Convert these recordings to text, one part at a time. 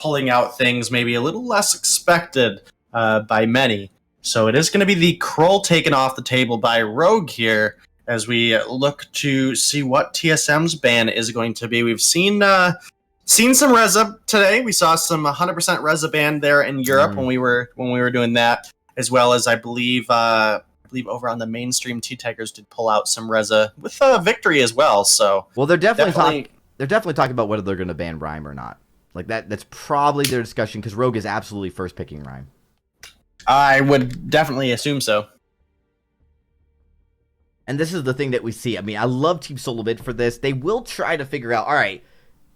pulling out things maybe a little less expected by many. So it is going to be the Kroll taken off the table by Rogue here as we look to see what TSM's ban is going to be. We've seen some Reza today. We saw some 100% Reza ban there in Europe when we were doing that, as well as I believe over on the mainstream, T-Tigers did pull out some Reza with victory as well. So they're definitely talking about whether they're going to ban Rhyme or not. Like that's probably their discussion because Rogue is absolutely first picking Rhyme. I would definitely assume so. And this is the thing that we see. I mean, I love Team SoloMid for this. They will try to figure out, all right,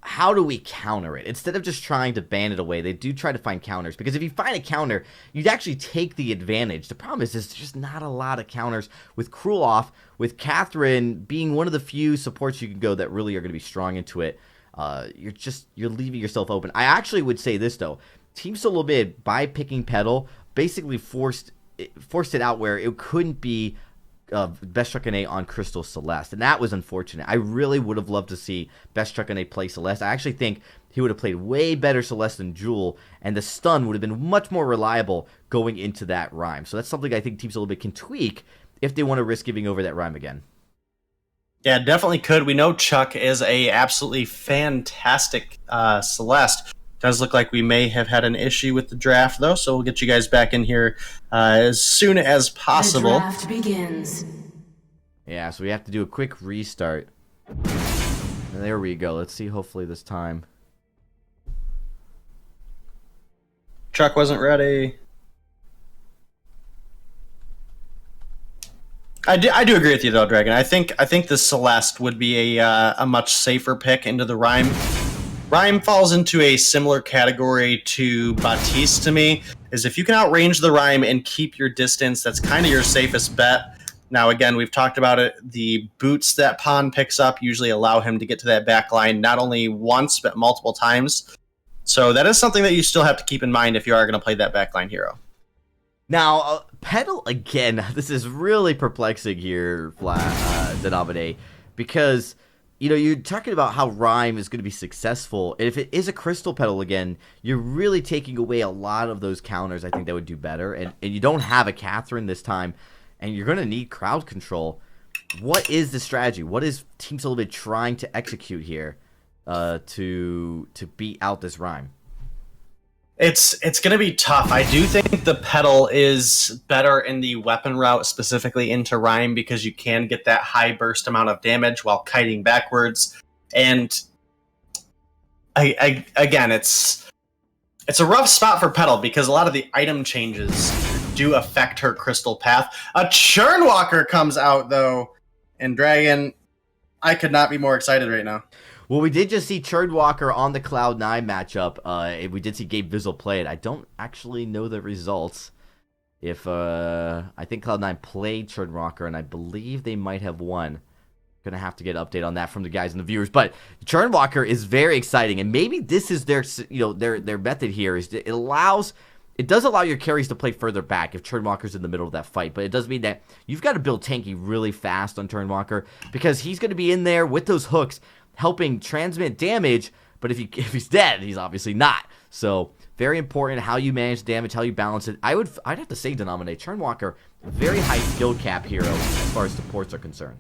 how do we counter it? Instead of just trying to ban it away, they do try to find counters. Because if you find a counter, you'd actually take the advantage. The problem is there's just not a lot of counters. With Cruel off, with Catherine being one of the few supports you can go that really are going to be strong into it, you're leaving yourself open. I actually would say this, though. Team SoloMid, by picking Petal, basically forced it out where it couldn't be Best Truck A on Crystal Celeste, and that was unfortunate. I really would have loved to see Best Truck A play Celeste. I actually think he would have played way better Celeste than Jewel, and the stun would have been much more reliable going into that Rhyme. So that's something I think Team SoloMid can tweak if they want to risk giving over that Rhyme again. Yeah, definitely could. We know Chuck is a absolutely fantastic Celeste. Does look like we may have had an issue with the draft, though, so we'll get you guys back in here as soon as possible. The draft begins. Yeah, so we have to do a quick restart. And there we go. Let's see, hopefully this time. Chuck wasn't ready. I do agree with you, though, Dragon. I think the Celeste would be a much safer pick into the Rhyme. Rhyme falls into a similar category to Baptiste to me, is if you can outrange the Rhyme and keep your distance, that's kind of your safest bet. Now, again, we've talked about it. The boots that Pawn picks up usually allow him to get to that back line not only once, but multiple times. So that is something that you still have to keep in mind if you are going to play that backline hero. Now, Petal, again, this is really perplexing here, Denominate, because... You know, you're talking about how Rhyme is going to be successful. And if it is a Crystal Petal again, you're really taking away a lot of those counters I think that would do better. And you don't have a Catherine this time, and you're going to need crowd control. What is the strategy? What is Team SoloMid trying to execute here to beat out this Rhyme? It's going to be tough. I do think the Petal is better in the weapon route, specifically into Rhyme, because you can get that high burst amount of damage while kiting backwards. And again, it's a rough spot for Petal because a lot of the item changes do affect her crystal path. A Churnwalker comes out, though, and Dragon, I could not be more excited right now. Well, we did just see Churnwalker on the Cloud9 matchup. We did see Gabe Vizzle play it. I don't actually know the results. If I think Cloud9 played Churnwalker, and I believe they might have won. Gonna have to get an update on that from the guys and the viewers. But Churnwalker is very exciting, and maybe this is their method here. Is it does allow your carries to play further back if Churnwalker's in the middle of that fight, but it does mean that you've got to build tanky really fast on Churnwalker because he's going to be in there with those hooks, helping transmit damage, but if he's dead, he's obviously not. So very important how you manage damage, how you balance it. I'd have to say, Denominate, Churnwalker, very high skill cap hero as far as supports are concerned.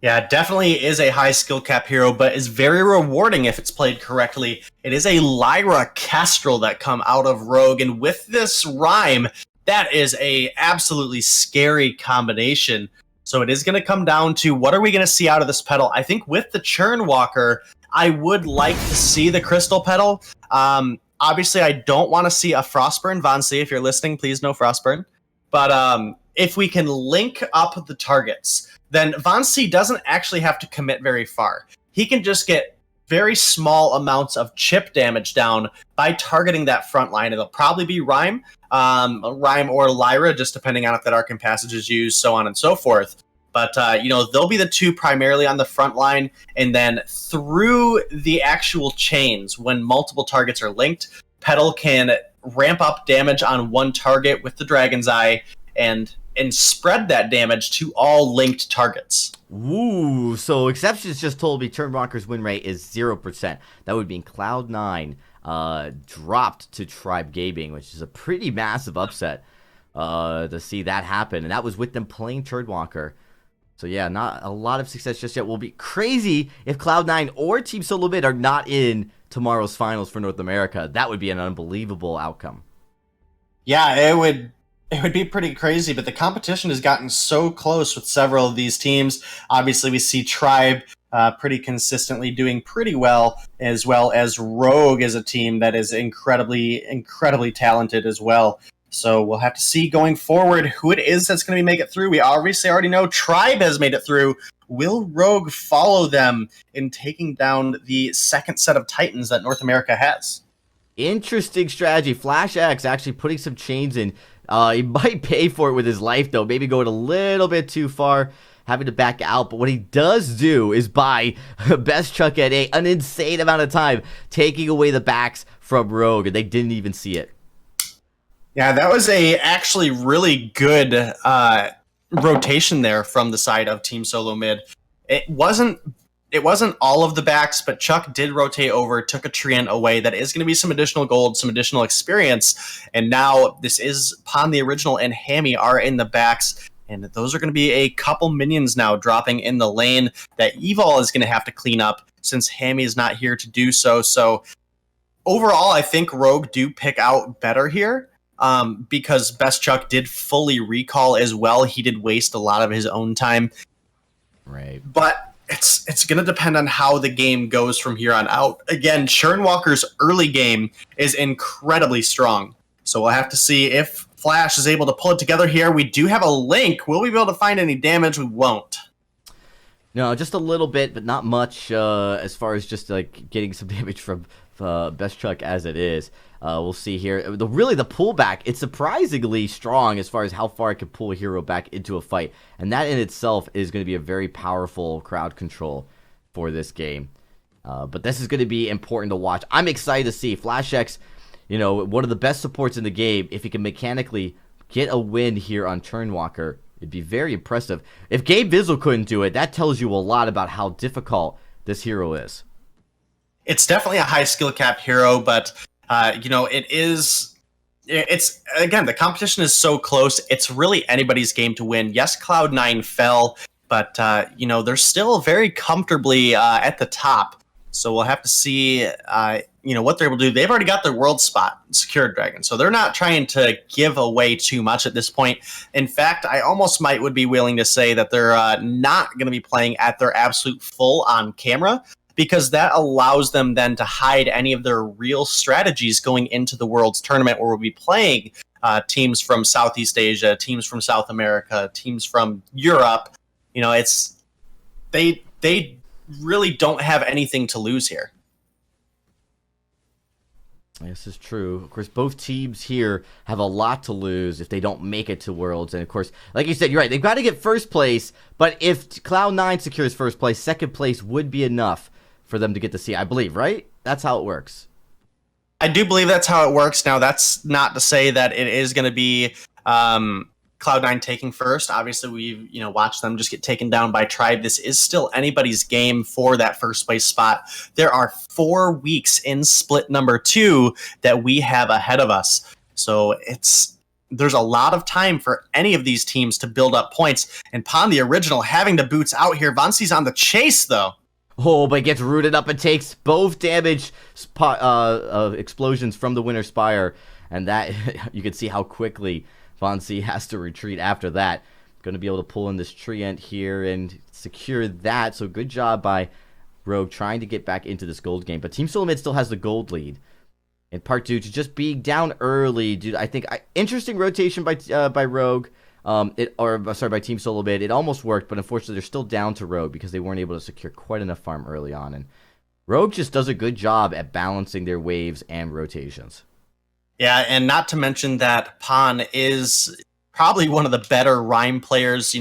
Yeah, definitely is a high skill cap hero, but is very rewarding if it's played correctly. It is a Lyra Kestrel that come out of Rogue, and with this Rhyme, that is a absolutely scary combination. So it is going to come down to what are we going to see out of this Petal. I think with the Churnwalker, I would like to see the Crystal Petal. Obviously, I don't want to see a Frostburn. Vansi, if you're listening, please no Frostburn. But if we can link up the targets, then Vansi doesn't actually have to commit very far. He can just get very small amounts of chip damage down by targeting that front line. It'll probably be Rhyme or Lyra, just depending on if that Arcane Passage is used, so on and so forth. But, they'll be the two primarily on the front line, and then through the actual chains, when multiple targets are linked, Petal can ramp up damage on one target with the Dragon's Eye, and and spread that damage to all linked targets. Ooh, so Exceptions just told me Turnwalker's win rate is 0%. That would mean Cloud9 dropped to Tribe Gaming, which is a pretty massive upset to see that happen. And that was with them playing Turnwalker. So yeah, not a lot of success just yet. Will be crazy if Cloud9 or Team SoloMid are not in tomorrow's finals for North America. That would be an unbelievable outcome. Yeah, it would be pretty crazy, but the competition has gotten so close with several of these teams. Obviously, we see Tribe pretty consistently doing pretty well as Rogue is a team that is incredibly, incredibly talented as well. So we'll have to see going forward who it is that's going to make it through. We obviously already know Tribe has made it through. Will Rogue follow them in taking down the second set of Titans that North America has? Interesting strategy. Flash X actually putting some chains in. He might pay for it with his life, though. Maybe going a little bit too far, having to back out. But what he does do is buy Best Chuck at an insane amount of time, taking away the backs from Rogue, and they didn't even see it. Yeah, that was a actually really good rotation there from the side of Team SoloMid. It wasn't all of the backs, but Chuck did rotate over, took a treant away. That is going to be some additional gold, some additional experience. And now this is Pon the Original and Hammy are in the backs. And those are going to be a couple minions now dropping in the lane that Evil is going to have to clean up since Hammy is not here to do so. So overall, I think Rogue do pick out better here. Because Best Chuck did fully recall as well. He did waste a lot of his own time. Right. But it's going to depend on how the game goes from here on out. Again, Churnwalker's early game is incredibly strong. So we'll have to see if Flash is able to pull it together here. We do have a link. Will we be able to find any damage? We won't. No, just a little bit, but not much as far as just like getting some damage from Best Chuck as it is. We'll see here. Really, the pullback, it's surprisingly strong as far as how far it can pull a hero back into a fight. And that in itself is going to be a very powerful crowd control for this game. But this is going to be important to watch. I'm excited to see Flash X, one of the best supports in the game. If he can mechanically get a win here on Turnwalker, it'd be very impressive. If Gabe Vizzle couldn't do it, that tells you a lot about how difficult this hero is. It's definitely a high skill cap hero, but it's again, the competition is so close. It's really anybody's game to win. Yes, Cloud9 fell, but they're still very comfortably at the top. So we'll have to see what they're able to do. They've already got their world spot secured, Dragon. So they're not trying to give away too much at this point. In fact, I almost would be willing to say that they're not going to be playing at their absolute full on camera, because that allows them then to hide any of their real strategies going into the World's Tournament, where we'll be playing teams from Southeast Asia, teams from South America, teams from Europe. They really don't have anything to lose here. This is true. Of course, both teams here have a lot to lose if they don't make it to Worlds. And of course, like you said, you're right. They've got to get first place. But if Cloud9 secures first place, second place would be enough for them to get to see, I believe, right? That's how it works. I do believe that's how it works. Now, that's not to say that it is going to be Cloud9 taking first. Obviously, we've watched them just get taken down by Tribe. This is still anybody's game for that first place spot. There are 4 weeks in split number 2 that we have ahead of us. So there's a lot of time for any of these teams to build up points. And Pon the Original having the boots out here. Vansi's on the chase, though. Oh, but gets rooted up and takes both damage explosions from the Winter Spire. And that, you can see how quickly Vansi has to retreat after that. Going to be able to pull in this treant here and secure that. So good job by Rogue trying to get back into this gold game. But Team SoloMid still has the gold lead. In part 2, to just being down early, dude, I think interesting rotation by Rogue. By Team SoloMid. It almost worked, but unfortunately they're still down to Rogue because they weren't able to secure quite enough farm early on. And Rogue just does a good job at balancing their waves and rotations. Yeah, and not to mention that Pon is probably one of the better Rhyme players.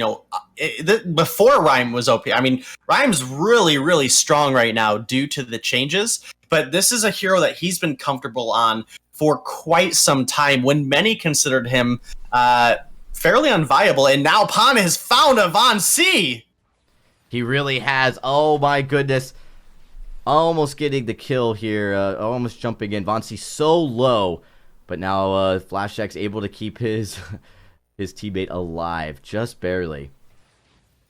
Before Rhyme was OP. I mean, Rhyme's really, really strong right now due to the changes. But this is a hero that he's been comfortable on for quite some time, when many considered him fairly unviable, and now Pon has found a Von C. He really has. Oh my goodness. Almost getting the kill here. Almost jumping in. Von C so low. But now Flash X able to keep his teammate alive. Just barely.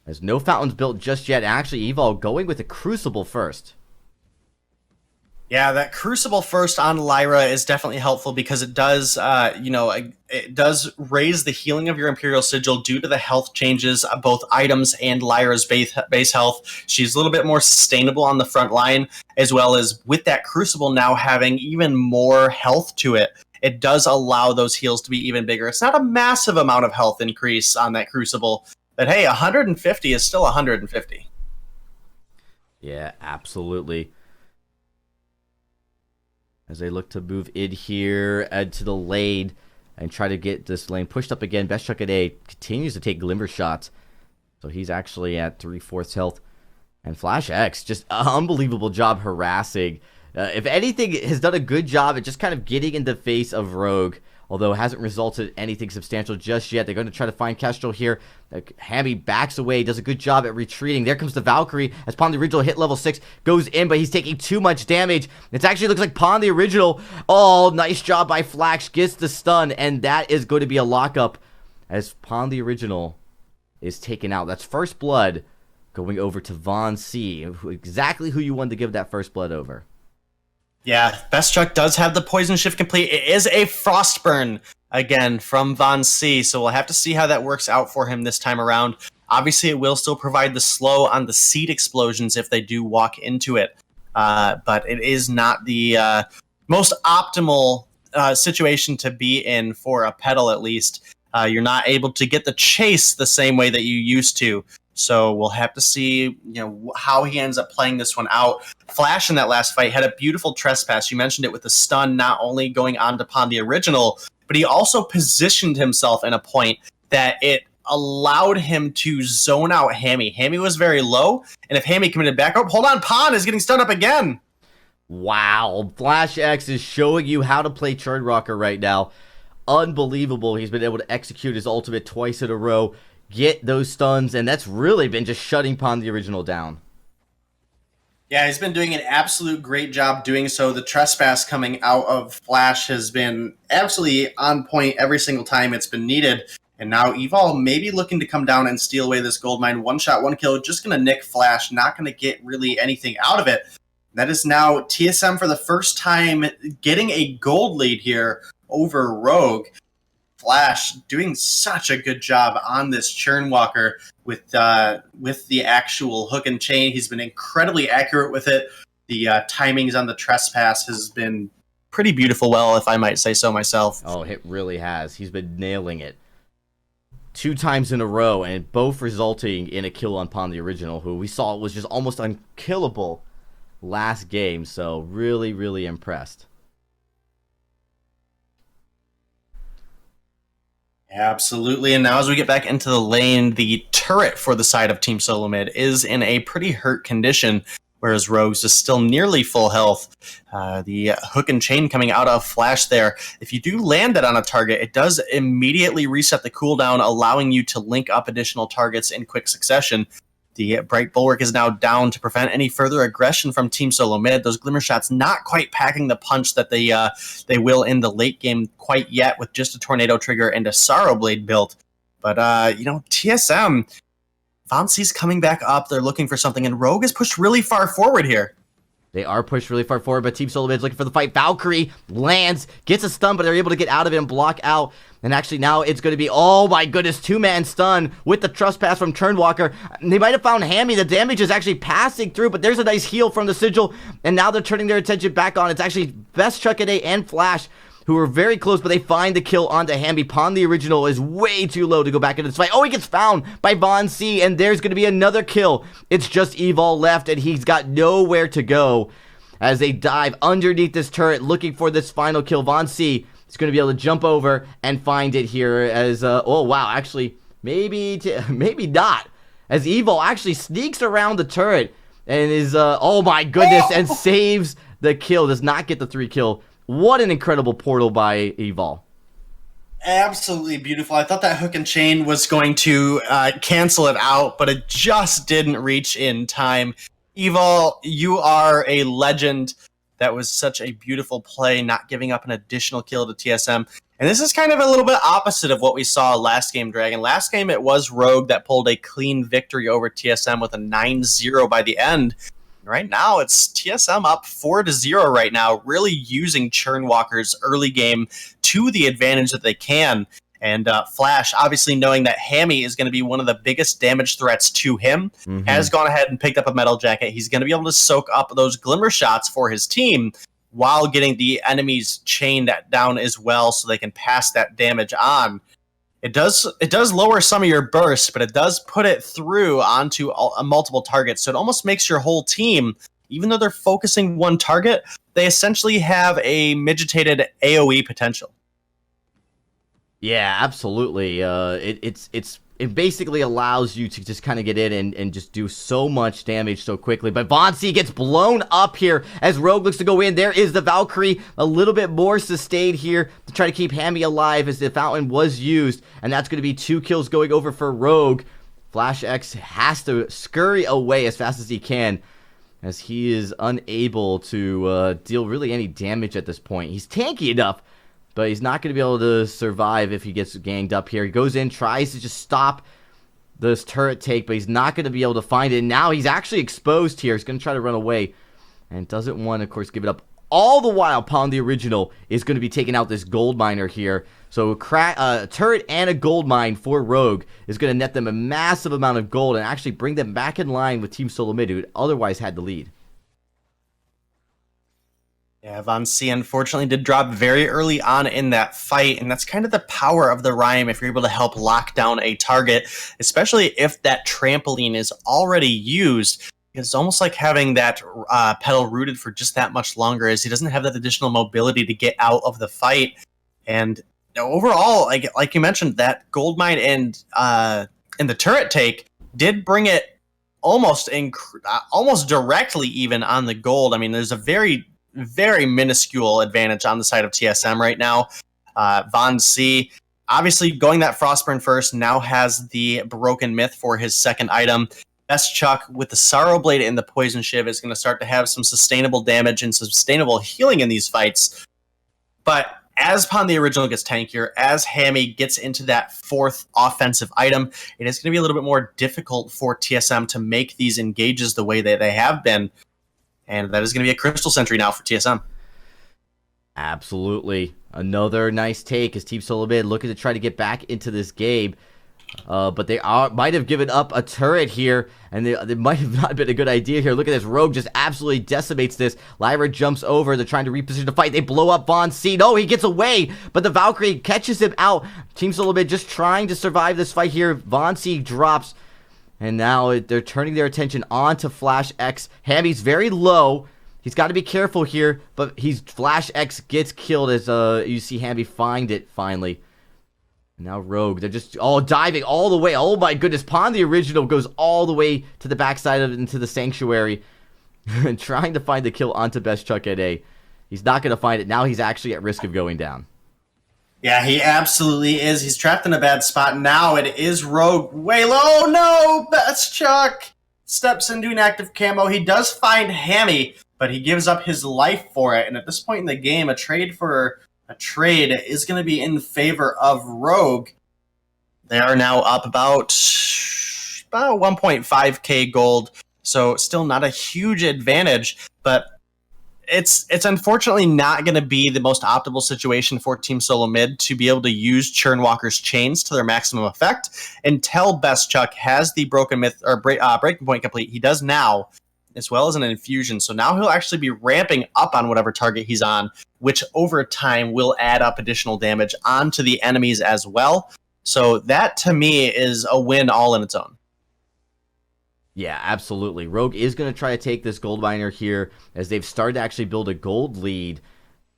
There's no fountains built just yet. Actually, Evil going with a Crucible first. Yeah, that Crucible first on Lyra is definitely helpful because it does, it does raise the healing of your Imperial Sigil due to the health changes of both items and Lyra's base health. She's a little bit more sustainable on the front line, as well as with that Crucible now having even more health to it. It does allow those heals to be even bigger. It's not a massive amount of health increase on that Crucible, but hey, 150 is still 150. Yeah, absolutely. As they look to move in here to the lane and try to get this lane pushed up again. Best Chuck at A continues to take glimmer shots. So he's actually at 3/4 health. And Flash X, just an unbelievable job harassing. If anything, has done a good job at just kind of getting in the face of Rogue. Although it hasn't resulted in anything substantial just yet. They're going to try to find Kestrel here. Hammy backs away, does a good job at retreating. There comes the Valkyrie as Pon the Original hit level 6, goes in, but he's taking too much damage. It actually looks like Pon the Original. Oh, nice job by Flash, gets the stun, and that is going to be a lockup as Pon the Original is taken out. That's first blood going over to Von C, exactly who you wanted to give that first blood over. Yeah, Best Chuck does have the poison shift complete. It is a Frostburn again from Von C, so we'll have to see how that works out for him this time around. Obviously, it will still provide the slow on the seed explosions if they do walk into it, but it is not the most optimal situation to be in for a pedal, at least. You're not able to get the chase the same way that you used to. So we'll have to see, how he ends up playing this one out. Flash in that last fight had a beautiful trespass. You mentioned it with the stun, not only going on to Pon the Original, but he also positioned himself in a point that it allowed him to zone out Hammy. Hammy was very low, and if Hammy committed back up, hold on, Pon is getting stunned up again. Wow, Flash X is showing you how to play Churn Rocker right now. Unbelievable. He's been able to execute his ultimate twice in a row. Get those stuns, and that's really been just shutting Pon the Original down. Yeah, he's been doing an absolute great job doing so. The trespass coming out of Flash has been absolutely on point every single time it's been needed. And now Evil maybe looking to come down and steal away this gold mine. One shot, one kill, just going to nick Flash, not going to get really anything out of it. That is now TSM for the first time getting a gold lead here over Rogue. Flash doing such a good job on this Churn Walker with the actual hook and chain. He's been incredibly accurate with it. The timings on the trespass has been pretty beautiful, well, if I might say so myself. Oh, it really has. He's been nailing it 2 times in a row, and both resulting in a kill on Pon the Original, who we saw was just almost unkillable last game. So really, really impressed. Absolutely, and now as we get back into the lane, the turret for the side of Team SoloMid is in a pretty hurt condition, whereas Rogue's is still nearly full health. The hook and chain coming out of Flash there. If you do land it on a target, it does immediately reset the cooldown, allowing you to link up additional targets in quick succession. The Bright Bulwark is now down to prevent any further aggression from Team SoloMid. Those Glimmer Shots not quite packing the punch that they will in the late game quite yet, with just a Tornado Trigger and a Sorrow Blade built. But, TSM, Von C's coming back up. They're looking for something, and Rogue is pushed really far forward here. They are pushed really far forward, but Team SoloMid is looking for the fight. Valkyrie lands, gets a stun, but they're able to get out of it and block out. And actually now it's going to be, oh my goodness, 2-man stun with the trespass from Turnwalker. They might have found Hammy. The damage is actually passing through, but there's a nice heal from the Sigil. And now they're turning their attention back on. It's actually Best Chuck and Flash, who are very close, but they find the kill onto Hammy. Pon the Original is way too low to go back into this fight. Oh, he gets found by Von C, and there's going to be another kill. It's just Evol left, and he's got nowhere to go as they dive underneath this turret looking for this final kill. Von C is going to be able to jump over and find it here as, oh, wow, actually, maybe not. As Evol actually sneaks around the turret and is, oh my goodness, and saves the kill. Does not get the 3 kill. What an incredible portal by Evol. Absolutely beautiful. I thought that hook and chain was going to cancel it out, but it just didn't reach in time. Evil, you are a legend. That was such a beautiful play, not giving up an additional kill to TSM. And this is kind of a little bit opposite of what we saw last game, Dragon. Last game, it was Rogue that pulled a clean victory over TSM with a 9-0 by the end. Right now, it's TSM up 4-0 right now, really using Churnwalker's early game to the advantage that they can. And Flash, obviously knowing that Hammy is going to be one of the biggest damage threats to him, has gone ahead and picked up a Metal Jacket. He's going to be able to soak up those Glimmer shots for his team while getting the enemies chained down as well so they can pass that damage on. It does lower some of your burst, but it does put it through onto multiple targets. So it almost makes your whole team, even though they're focusing one target, they essentially have a midgetated AoE potential. Yeah, absolutely. It basically allows you to just kind of get in and just do so much damage so quickly. But Vainglory gets blown up here as Rogue looks to go in. There is the Valkyrie, a little bit more sustained here to try to keep Hammy alive as the fountain was used. And that's going to be 2 kills going over for Rogue. Flash X has to scurry away as fast as he can, as he is unable to deal really any damage at this point. He's tanky enough, but he's not going to be able to survive if he gets ganged up here. He goes in, tries to just stop this turret take, but he's not going to be able to find it. And now he's actually exposed here. He's going to try to run away and doesn't want to, of course, give it up. All the while, Pawn the Original is going to be taking out this gold miner here. So a turret and a gold mine for Rogue is going to net them a massive amount of gold and actually bring them back in line with Team SoloMid, who otherwise had the lead. Yeah, Vainglory unfortunately did drop very early on in that fight, and that's kind of the power of the Rhyme if you're able to help lock down a target, especially if that trampoline is already used. It's almost like having that pedal rooted for just that much longer, as he doesn't have that additional mobility to get out of the fight. And overall, like you mentioned, that gold mine and the turret take did bring it almost directly even on the gold. I mean, there's a very minuscule advantage on the side of TSM right now. Vainglory, obviously going that Frostburn first, now has the Broken Myth for his second item. Best Chuck with the Sorrow Blade and the Poison Shiv is going to start to have some sustainable damage and sustainable healing in these fights. But as Pawn the Original gets tankier, as Hammy gets into that fourth offensive item, it is going to be a little bit more difficult for TSM to make these engages the way that they have been. And that is going to be a Crystal Sentry now for TSM. Absolutely. Another nice take as Team SoloMid looking to try to get back into this game. But they might have given up a turret here, and they might have not been a good idea here. Look at this. Rogue just absolutely decimates this. Lyra jumps over. They're trying to reposition the fight. They blow up Vainglory. No, he gets away, but the Valkyrie catches him out. Team SoloMid just trying to survive this fight here. Vainglory drops. And now they're turning their attention onto Flash X. Hammy's very low. He's got to be careful here, but Flash X gets killed as you see Hammy find it finally. And now Rogue, they're just all diving all the way. Oh my goodness, Pawn the Original goes all the way to the backside of it into the Sanctuary and trying to find the kill onto Best Chuck at A. He's not going to find it. Now he's actually at risk of going down. Yeah, he absolutely is. He's trapped in a bad spot. Now it is Rogue way low. No, Best Chuck steps into an active camo. He does find Hammy, but he gives up his life for it. And at this point in the game, a trade is going to be in favor of Rogue. They are now up about 1.5k gold, so still not a huge advantage, but it's unfortunately not going to be the most optimal situation for Team SoloMid to be able to use Churnwalker's chains to their maximum effect until Best Chuck has the Broken Myth or Breaking Point complete. He does now, as well as an infusion. So now he'll actually be ramping up on whatever target he's on, which over time will add up additional damage onto the enemies as well. So that to me is a win all in its own. Yeah, absolutely. Rogue is going to try to take this gold miner here as they've started to actually build a gold lead.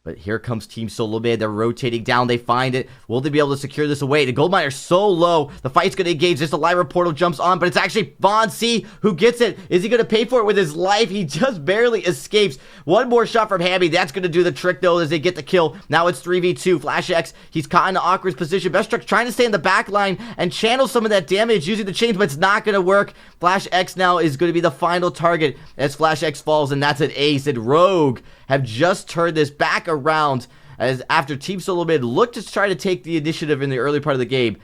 But here comes Team SoloMid. They're rotating down. They find it. Will they be able to secure this away? The gold miner's so low. The fight's going to engage. Just a Lyra portal jumps on, but it's actually Vainglory who gets it. Is he going to pay for it with his life? He just barely escapes. One more shot from Hammy. That's going to do the trick, though, as they get the kill. Now it's 3v2. Flash X, he's caught in an awkward position. Best Truck trying to stay in the back line and channel some of that damage using the chains, but it's not going to work. Flash X now is going to be the final target as Flash X falls, and that's an ace. And Rogue have just turned this back around as after Team SoloMid looked to try to take the initiative in the early part of the game.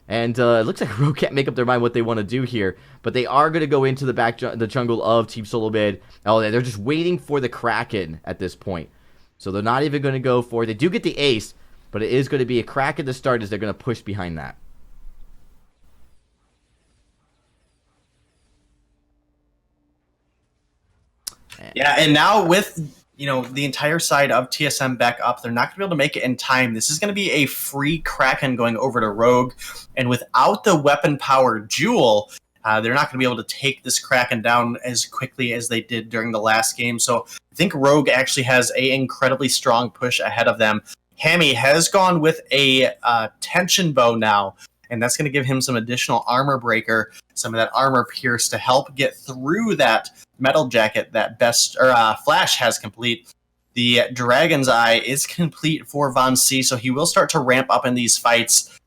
And it looks like Rogue can't make up their mind what they want to do here. But they are going to go into the jungle of Team SoloMid. Oh, they're just waiting for the Kraken at this point. So they're not even going to go for it. They do get the ace, but it is going to be a Kraken to start as they're going to push behind that. Yeah, and now with the entire side of TSM back up, they're not going to be able to make it in time. This is going to be a free Kraken going over to Rogue, and without the weapon power Jewel, they're not going to be able to take this Kraken down as quickly as they did during the last game. So I think Rogue actually has a incredibly strong push ahead of them. Hammy has gone with a tension bow now, and that's going to give him some additional armor breaker, some of that armor pierce to help get through that metal jacket that Flash has complete. The Dragon's Eye is complete for Vainglory, so he will start to ramp up in these fights.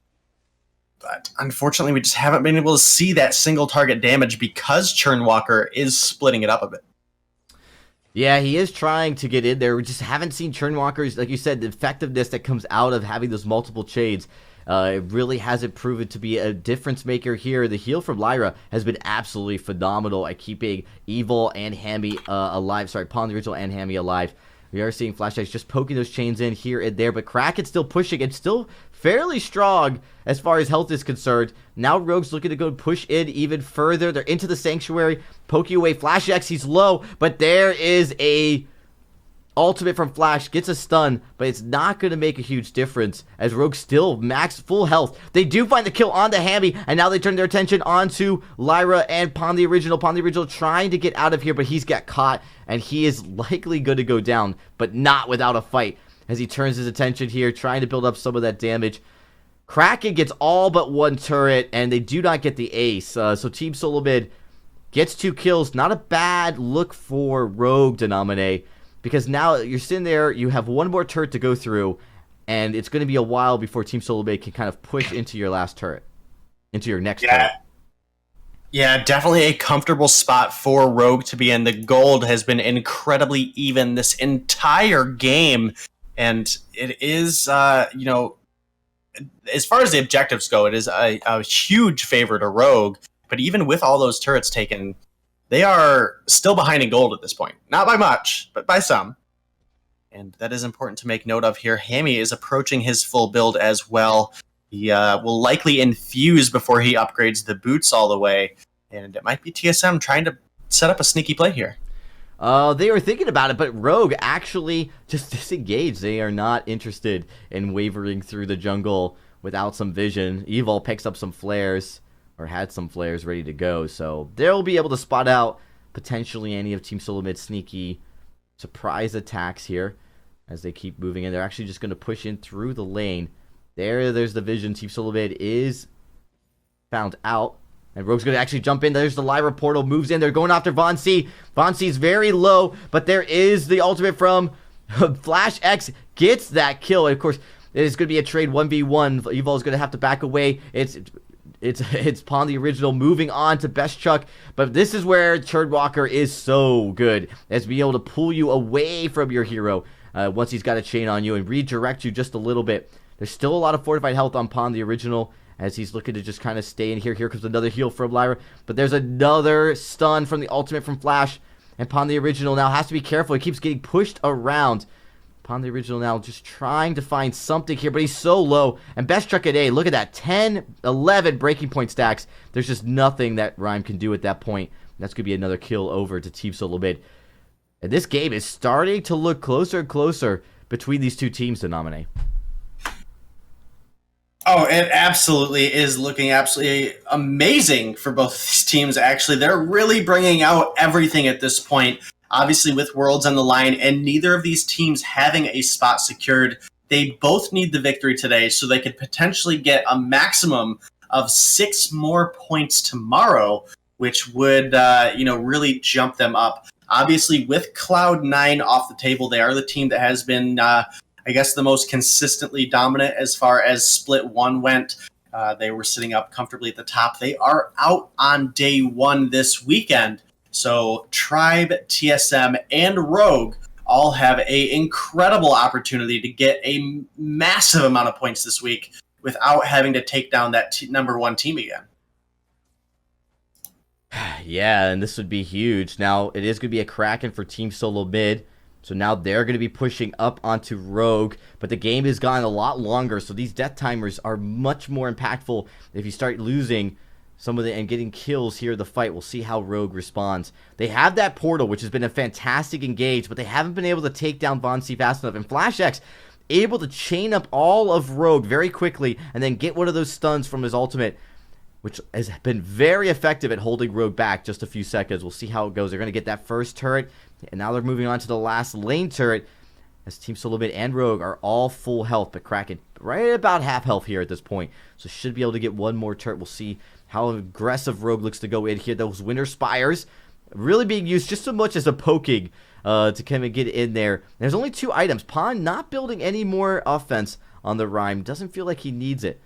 But unfortunately, we just haven't been able to see that single target damage because Churnwalker is splitting it up a bit. Yeah, he is trying to get in there. We just haven't seen Churnwalker's, like you said, the effectiveness that comes out of having those multiple chains. It really hasn't proven to be a difference maker here. The heal from Lyra has been absolutely phenomenal at keeping Evil and Hammy alive. Sorry, Pawn the Original and Hammy alive. We are seeing Flash X just poking those chains in here and there, but Kraken's still pushing and still fairly strong as far as health is concerned. Now Rogue's looking to go push in even further. They're into the Sanctuary, poking away Flash X. He's low, but there is a ultimate from Flash, gets a stun, but it's not going to make a huge difference as Rogue still max full health. They do find the kill on the Hammy, and now they turn their attention onto Lyra and Pawn the Original. Pawn the Original trying to get out of here, but he's got caught, and he is likely going to go down, but not without a fight as he turns his attention here, trying to build up some of that damage. Kraken gets all but one turret, and they do not get the ace. So Team SoloMid gets 2 kills. Not a bad look for Rogue to nominate, because now you're sitting there, you have one more turret to go through, and it's going to be a while before Team SoloMid can kind of push into your last turret, into your next turret. Yeah, definitely a comfortable spot for Rogue to be in. The gold has been incredibly even this entire game, and it is, as far as the objectives go, it is a huge favor to Rogue, but even with all those turrets taken, they are still behind in gold at this point. Not by much, but by some. And that is important to make note of here. Hammy is approaching his full build as well. He will likely infuse before he upgrades the boots all the way. And it might be TSM trying to set up a sneaky play here. They were thinking about it, but Rogue actually just disengaged. They are not interested in wavering through the jungle without some vision. Evil picks up some flares, or had some flares ready to go, so they'll be able to spot out potentially any of Team SoloMid's sneaky surprise attacks here as they keep moving in. They're actually just going to push in through the lane. There's the vision. Team SoloMid is found out, and Rogue's going to actually jump in. There's the Lyra portal, moves in. They're going after Vainglory. Vainglory's very low, but there is the ultimate from Flash X, gets that kill. And of course, it is going to be a trade 1v1. Evol's going to have to back away. It's Pawn the Original moving on to Best Chuck, but this is where Churnwalker is so good, as being able to pull you away from your hero once he's got a chain on you and redirect you just a little bit. There's still a lot of fortified health on Pawn the Original as he's looking to just kind of stay in here. Here comes another heal from Lyra, but there's another stun from the ultimate from Flash, and Pawn the Original now has to be careful. He keeps getting pushed around. Pawn the Original now just trying to find something here, but he's so low. And Best Truck at A, look at that, 10, 11 breaking point stacks. There's just nothing that Rhyme can do at that point. That's going to be another kill over to Team SoloMid. And this game is starting to look closer and closer between these two teams to nominate. Oh, it absolutely is looking absolutely amazing for both these teams, actually. They're really bringing out everything at this point. obviously with Worlds on the line and neither of these teams having a spot secured, they both need the victory today so they could potentially get a maximum of 6 more points tomorrow, which would really jump them up. Obviously, with Cloud9 off the table, they are the team that has been, the most consistently dominant as far as Split 1 went. They were sitting up comfortably at the top. They are out on day 1 this weekend. So Tribe, TSM, and Rogue all have an incredible opportunity to get a massive amount of points this week without having to take down that number 1 team again. Yeah, and this would be huge. Now, it is going to be a Kraken for Team SoloMid. So now they're going to be pushing up onto Rogue. But the game has gone a lot longer, so these death timers are much more impactful. If you start losing some of the and getting kills here in the fight, we'll see how Rogue responds. They have that portal, which has been a fantastic engage, but they haven't been able to take down Von C fast enough. And FlashX able to chain up all of Rogue very quickly and then get one of those stuns from his ultimate, which has been very effective at holding Rogue back just a few seconds. We'll see how it goes. They're going to get that first turret, and now they're moving on to the last lane turret as Team SoloMid and Rogue are all full health, but Kraken right at about half health here at this point. So should be able to get one more turret. We'll see how aggressive Rogue looks to go in here. Those Winter Spires really being used just so much as a poking to kind of get in there. There's only 2 items. Pawn not building any more offense on the Rhyme. Doesn't feel like he needs it.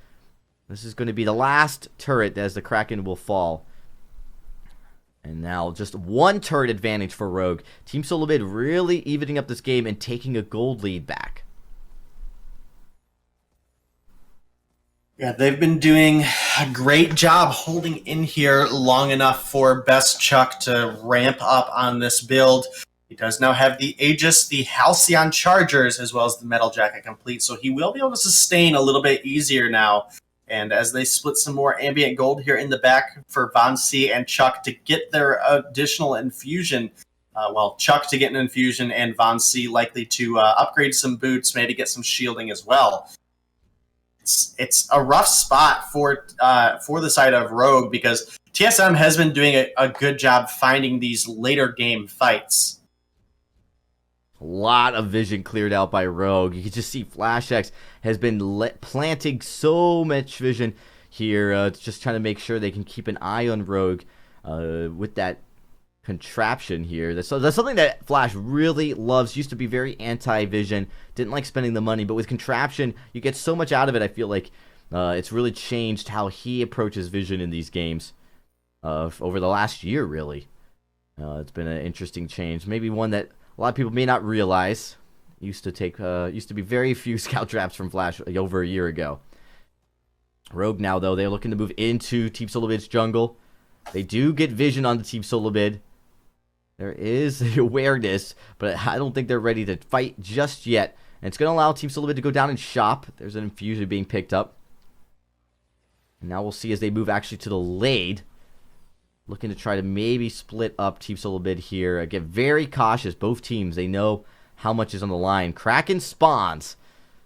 This is going to be the last turret as the Kraken will fall. And now just 1 turret advantage for Rogue. Team SoloMid really evening up this game and taking a gold lead back. Yeah, they've been doing a great job holding in here long enough for Best Chuck to ramp up on this build. He does now have the Aegis, the Halcyon Chargers, as well as the Metal Jacket complete, so he will be able to sustain a little bit easier now. And as they split some more ambient gold here in the back for Von C and Chuck to get their additional infusion, Chuck to get an infusion and Von C likely to upgrade some boots, maybe get some shielding as well. It's a rough spot for the side of Rogue because TSM has been doing a good job finding these later game fights. A lot of vision cleared out by Rogue. You can just see FlashX has been planting so much vision here, just trying to make sure they can keep an eye on Rogue with that contraption here. That's something that Flash really loves. Used to be very anti-vision, didn't like spending the money, but with contraption, you get so much out of it. I feel like it's really changed how he approaches vision in these games over the last year, really. It's been an interesting change. Maybe one that a lot of people may not realize. Used to be very few scout traps from Flash over a year ago. Rogue now, though, they're looking to move into Team SoloMid's jungle. They do get vision on the Team SoloMid. There is awareness, but I don't think they're ready to fight just yet. And it's going to allow Team SoloMid to go down and shop. There's an infusion being picked up. And now we'll see as they move actually to the Lade. Looking to try to maybe split up Team SoloMid here. Get very cautious. Both teams, they know how much is on the line. Kraken spawns.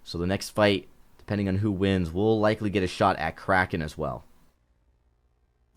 So the next fight, depending on who wins, will likely get a shot at Kraken as well.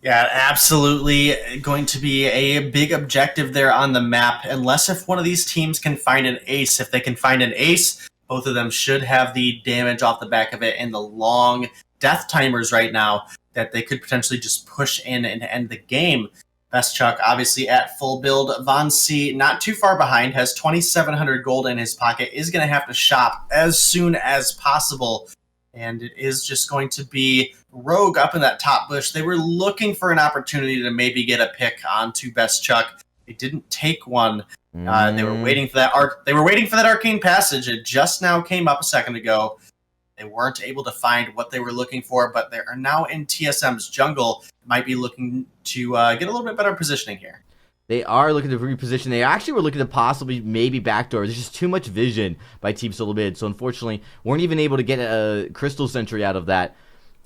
Yeah, absolutely going to be a big objective there on the map, unless if one of these teams can find an ace. If they can find an ace, both of them should have the damage off the back of it and the long death timers right now that they could potentially just push in and end the game. Best Chuck, obviously at full build. Von C, not too far behind, has 2,700 gold in his pocket, is going to have to shop as soon as possible. And it is just going to be Rogue up in that top bush. They were looking for an opportunity to maybe get a pick onto Best Chuck. They didn't take one. They were waiting for that arcane passage. It just now came up a second ago. They weren't able to find what they were looking for, but they are now in TSM's jungle. Might be looking to get a little bit better positioning here. They are looking to reposition. They actually were looking to possibly maybe backdoor. There's just too much vision by Team SoloMid, so unfortunately weren't even able to get a Crystal Sentry out of that.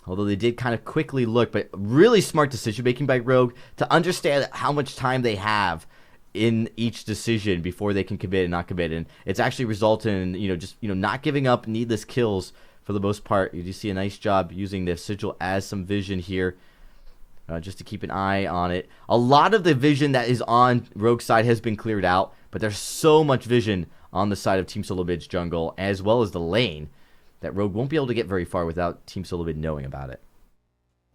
Although they did kind of quickly look, but really smart decision making by Rogue to understand how much time they have in each decision before they can commit and not commit. And it's actually resulted in not giving up needless kills for the most part. You do see a nice job using the sigil as some vision here. Just to keep an eye on it. A lot of the vision that is on Rogue's side has been cleared out, but there's so much vision on the side of Team SoloMid's jungle, as well as the lane, that Rogue won't be able to get very far without Team SoloMid knowing about it.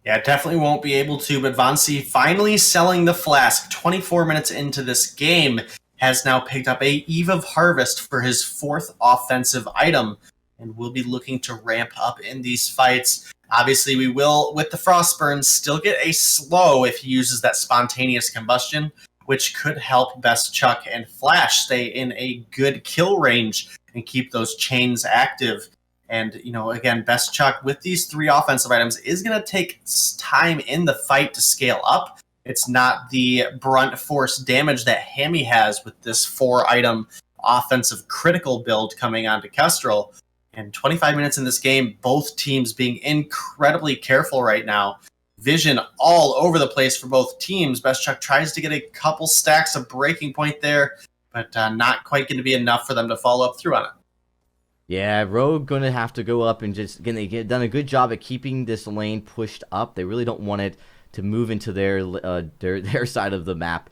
Yeah, definitely won't be able to, but Vainglory finally selling the flask 24 minutes into this game has now picked up a Eve of Harvest for his 4th offensive item, and will be looking to ramp up in these fights. Obviously, we will, with the Frostburn, still get a slow if he uses that spontaneous combustion, which could help Best Chuck and Flash stay in a good kill range and keep those chains active. And, again, Best Chuck with these 3 offensive items is going to take time in the fight to scale up. It's not the brunt force damage that Hammy has with this 4-item offensive critical build coming onto Kestrel. And 25 minutes in this game, both teams being incredibly careful right now. Vision all over the place for both teams. Best Chuck tries to get a couple stacks of breaking point there, but not quite going to be enough for them to follow up through on it. Yeah, Rogue going to have to go up and just, again, they've done a good job at keeping this lane pushed up. They really don't want it to move into their side of the map.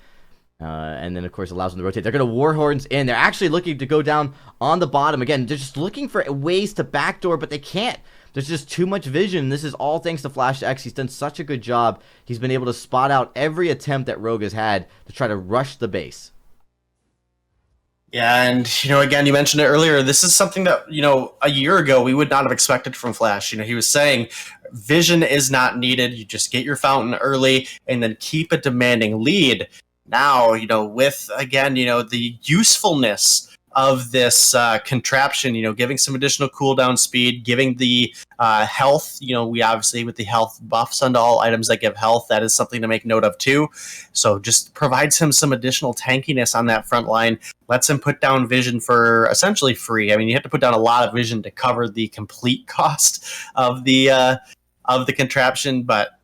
And then, of course, allows them to rotate. They're going to Warhorns in. They're actually looking to go down on the bottom. Again, they're just looking for ways to backdoor, but they can't. There's just too much vision. This is all thanks to Flash X. He's done such a good job. He's been able to spot out every attempt that Rogue has had to try to rush the base. Yeah, and, again, you mentioned it earlier. This is something that, a year ago we would not have expected from Flash. He was saying vision is not needed. You just get your fountain early and then keep a demanding lead. Now, with, again, the usefulness of this contraption, giving some additional cooldown speed, giving the health, we obviously with the health buffs onto all items that give health, that is something to make note of too. So just provides him some additional tankiness on that front line, lets him put down vision for essentially free. I mean, you have to put down a lot of vision to cover the complete cost of the contraption, but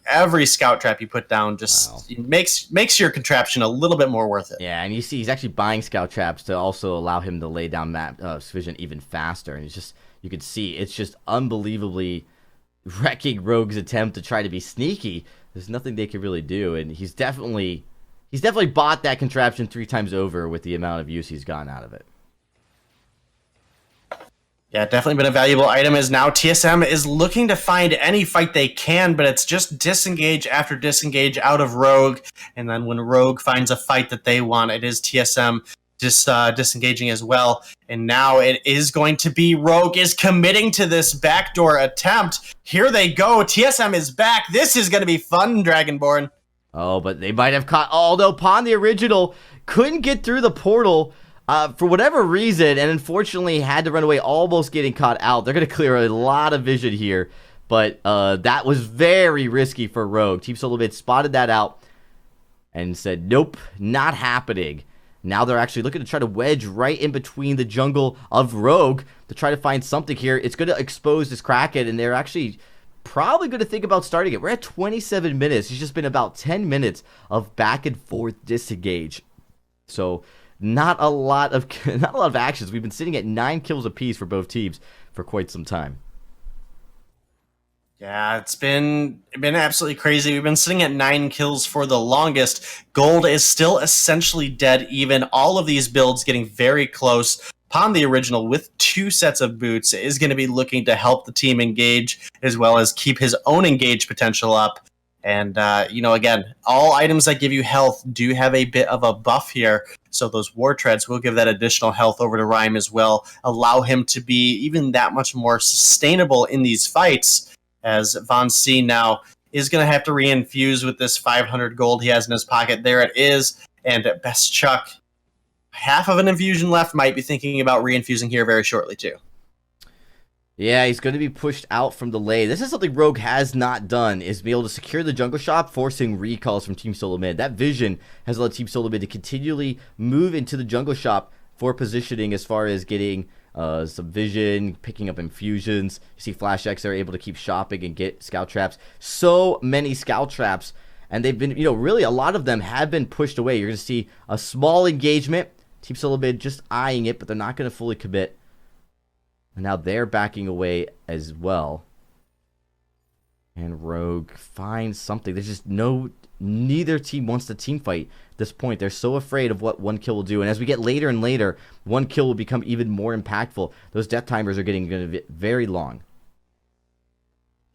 every scout trap you put down just makes your contraption a little bit more worth it. Yeah, and you see he's actually buying scout traps to also allow him to lay down map vision even faster. And you can see it's just unbelievably wrecking Rogue's attempt to try to be sneaky. There's nothing they can really do, and he's definitely bought that contraption 3 times over with the amount of use he's gotten out of it. Yeah, definitely been a valuable item, as now TSM is looking to find any fight they can, but it's just disengage after disengage out of Rogue, and then when Rogue finds a fight that they want, it is TSM just disengaging as well, and now it is going to be Rogue is committing to this backdoor attempt. Here they go, TSM is back. This is going to be fun, Dragonborn. Oh, but they might have caught, although Pon the original couldn't get through the portal, for whatever reason, and unfortunately had to run away, almost getting caught out. They're going to clear a lot of vision here, but that was very risky for Rogue. Team SoloMid spotted that out and said, nope, not happening. Now they're actually looking to try to wedge right in between the jungle of Rogue to try to find something here. It's going to expose this Kraken, and they're actually probably going to think about starting it. We're at 27 minutes. It's just been about 10 minutes of back and forth disengage. So not a lot of actions. We've been sitting at 9 kills apiece for both teams for quite some time. Yeah, it's been absolutely crazy. We've been sitting at 9 kills for the longest. Gold is still essentially dead even. All of these builds getting very close. Pon the original with 2 sets of boots is going to be looking to help the team engage as well as keep his own engage potential up. And, again, all items that give you health do have a bit of a buff here. So those War Treads will give that additional health over to Rhyme as well, allow him to be even that much more sustainable in these fights, as Vainglory now is going to have to reinfuse with this 500 gold he has in his pocket. There it is. And Best Chuck, half of an infusion left, might be thinking about reinfusing here very shortly too. Yeah, he's going to be pushed out from the lane. This is something Rogue has not done, is be able to secure the jungle shop, forcing recalls from Team SoloMid. That vision has allowed Team SoloMid to continually move into the jungle shop for positioning as far as getting some vision, picking up infusions. You see Flash X are able to keep shopping and get scout traps. So many scout traps, and they've been, really a lot of them have been pushed away. You're going to see a small engagement. Team SoloMid just eyeing it, but they're not going to fully commit. And now they're backing away as well. And Rogue finds something. There's just neither team wants to team fight at this point. They're so afraid of what one kill will do. And as we get later and later, one kill will become even more impactful. Those death timers are getting very long.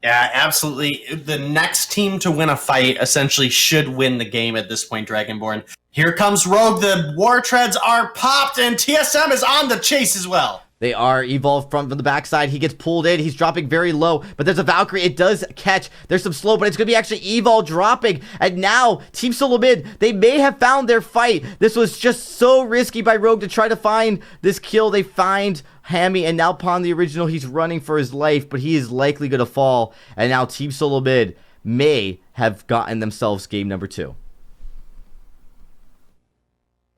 Yeah, absolutely. The next team to win a fight essentially should win the game at this point, Dragonborn. Here comes Rogue. The War Treads are popped, and TSM is on the chase as well. They are evolved from the backside. He gets pulled in. He's dropping very low, but there's a Valkyrie. It does catch. There's some slow, but it's going to be actually Evol dropping. And now, Team SoloMid, they may have found their fight. This was just so risky by Rogue to try to find this kill. They find Hammy, and now upon the original, he's running for his life, but he is likely going to fall. And now Team SoloMid may have gotten themselves game number 2.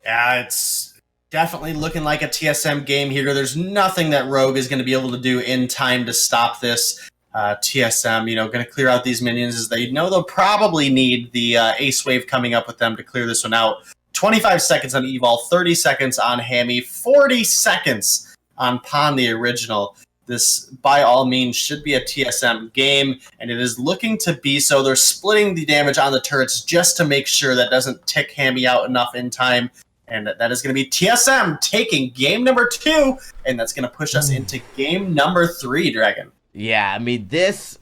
Yeah, it's definitely looking like a TSM game here. There's nothing that Rogue is going to be able to do in time to stop this. TSM, going to clear out these minions as they know they'll probably need the Ace Wave coming up with them to clear this one out. 25 seconds on Evol, 30 seconds on Hammy, 40 seconds on Pon the original. This, by all means, should be a TSM game, and it is looking to be so. They're splitting the damage on the turrets just to make sure that doesn't tick Hammy out enough in time. And that is going to be TSM taking game number 2, and that's going to push us into game number 3, Dragon. Yeah, I mean, this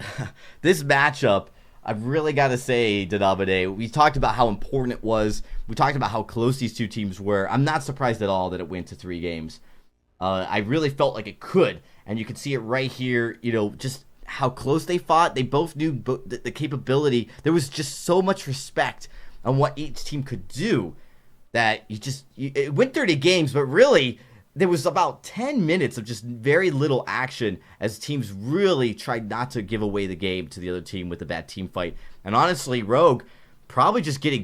matchup, I've really got to say, Denabade, we talked about how important it was. We talked about how close these two teams were. I'm not surprised at all that it went to 3 games. I really felt like it could, and you could see it right here, just how close they fought. They both knew the capability. There was just so much respect on what each team could do that it went 30 games, but really there was about 10 minutes of just very little action as teams really tried not to give away the game to the other team with a bad team fight. And honestly, Rogue probably just getting